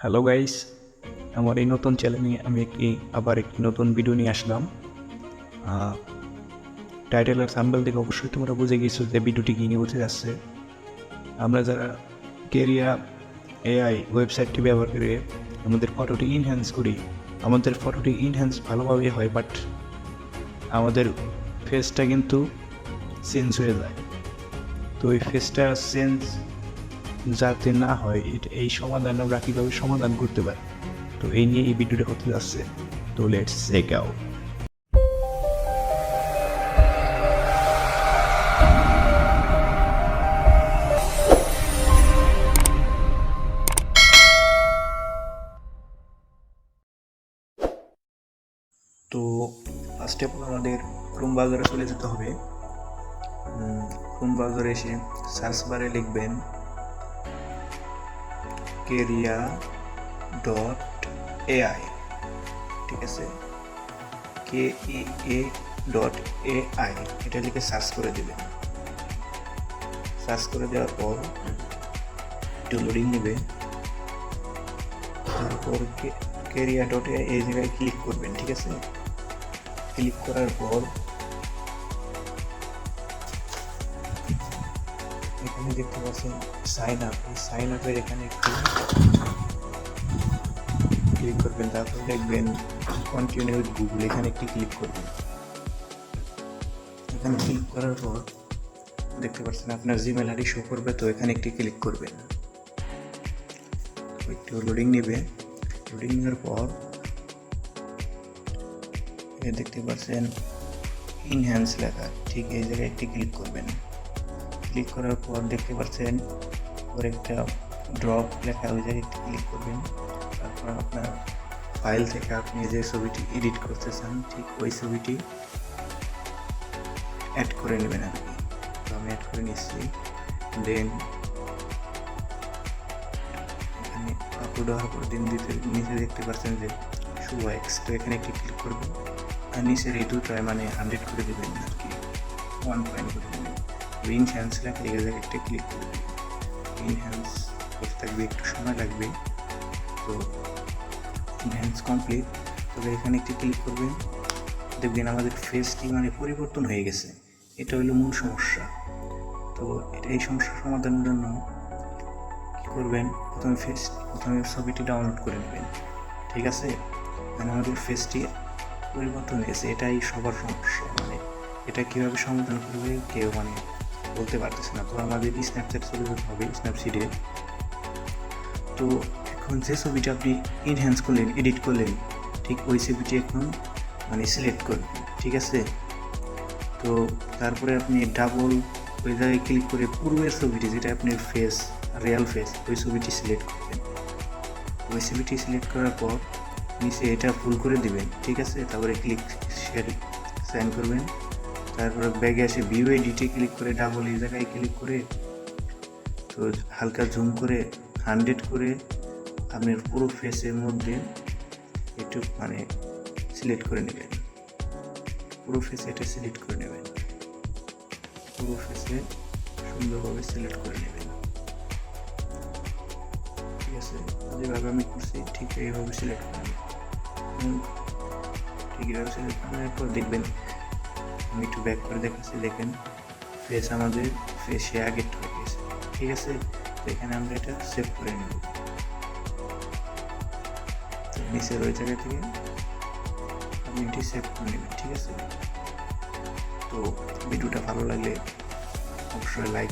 Hello guys, আমার এই নতুন চ্যানেলে আমি আবার একটি নতুন ভিডিও নিয়ে আসলাম। টাইটেল আর থাম্বনেল থেকে অবশ্যই তোমরা বুঝে গেছো যে ভিডিওটি কী নিয়ে হতে যাচ্ছে। আমরা যারা কেরিয়া এআই ওয়েবসাইটটি ব্যবহার করে আমাদের ফটোটি ইনহ্যান্স করি, আমাদের ফটোটি ইনহ্যান্স ভালোভাবে হয়, বাট আমাদের ফেসটা কিন্তু চেঞ্জ হয়ে যায়। তো এই ফেসটা চেঞ্জ যাতে না হয় এই সমাধান আমরা কীভাবে সমাধান করতে পারি, তো এই নিয়ে এই ভিডিওটা হতে যাচ্ছে। তো লেটস চেক আউট। তো ফার্স্টে আমাদের ক্রোম ব্রাউজারে চলে যেতে হবে। ক্রোম ব্রাউজারে এসে সার্চ বারে লিখবেন keria.ai, ঠিক আছে, KEA.ai, এটা লিখে সার্চ করে দেবেন। সার্চ করে দেওয়ার পর একটু লোডিং নেবে, তারপর keria.ai এই জায়গায় ক্লিক করবেন, ঠিক আছে। ক্লিক করার পর এখানে দেখতে পাচ্ছেন সাইন আপ, এই সাইন আপের এখানে একটু ক্লিক করবেন, তারপর দেখবেন কন্টিনিউ উইথ গুগল, এখানে একটি ক্লিক করবেন। এখানে ক্লিক করার পর দেখতে পাচ্ছেন আপনার জিমেল আইডি শো করবে, তো এখানে একটি ক্লিক করবেন। একটু লোডিং নেবে, লোডিং নেওয়ার পর দেখতে পাচ্ছেন ইনহ্যান্স লেখা, ঠিক এই জায়গায় একটি ক্লিক করবেন। ক্লিক করার পর দেখতে পাচ্ছেন ওর একটা ড্রপ লেখা, ওই জায়গায় একটি ক্লিক করবেন। তারপর আপনার ফাইল থেকে আপনি যে ছবিটি এডিট করতে চান ঠিক ওই ছবিটি অ্যাড করে নেবেন আর কি। তো আমি অ্যাড করে নিচ্ছি। দেন এখানে আপলোড হওয়ার পর নিচে দেখতে পাচ্ছেন যে শো এক্স, তো এখানে একটি ক্লিক করবেন আর নিচের এই দুটায় 100 করে দেবেন আর কি, 1 পয়েন্ট করে দেবেন। ইনহ্যান্স লেখা এই জায়গায় একটা ক্লিক করবেন। ইনহ্যান্স করতে থাকবে, একটু সময় লাগবে। তো ইনহ্যান্স কমপ্লিট, তবে এখানে একটি ক্লিক করবেন, দেখবেন আমাদের ফেসটি পরিবর্তন হয়ে গেছে। এটা হলো মূল সমস্যা। তো এই সমস্যার সমাধানের জন্য কী করবেন, প্রথমে ছবিটি ডাউনলোড করে নেবেন, ঠিক আছে। আমাদের ফেসটি পরিবর্তন হয়েছে, এটাই সবার সমস্যা। এটা কীভাবে সমাধান করবে কেউ বলতে পারতেছে না। তো আমাদের স্ন্যাপচ্যাট চলে যেতে হবে, স্ন্যাপসিডে। তো এখন যে ছবিটা আপনি ইনহ্যান্স করলেন, এডিট করলেন, ঠিক ওই ছবিটি এখন সিলেক্ট করবেন, ঠিক আছে। তো তারপরে আপনি ডাবল ওই জায়গায় ক্লিক করে পূর্বের ছবিটি, যেটা আপনার ফেস, রিয়েল ফেস, ওই ছবিটি সিলেক্ট করবেন। ওই ছবিটি সিলেক্ট করার পর নিচে এটা ফুল করে দিবেন, ঠিক আছে। তারপরে ক্লিক সাইন করবেন। তারপরে ব্যাগে আসে ভিউ এডিটে ক্লিক করে ডাবল এই জায়গায় ক্লিক করে, তো হালকা জুম করে 100 করে আপনার পুরো ফেসের মধ্যে একটু সিলেক্ট করে নেবেন। পুরো ফেসে এটা সিলেক্ট করে নেবেন, পুরো ফেসে সুন্দরভাবে সিলেক্ট করে নেবেন, ঠিক আছে। যেভাবে আমি করছি ঠিক এইভাবে সিলেক্ট করে নেবেন, ঠিক এইভাবে সিলেক্ট করার পর দেখবেন, আমি একটু ব্যাক করে দেখাচ্ছি, দেখেন ফেস আমাদের ফেসে আগের হয়ে গেছে, ঠিক আছে। তো এখানে আমরা এটা সেভ করে নেব। নিচের ওই জায়গা থেকে আপনি এটি সেভ করে নেবেন, ঠিক আছে। তো ভিডিওটা ভালো লাগলে অবশ্যই লাইক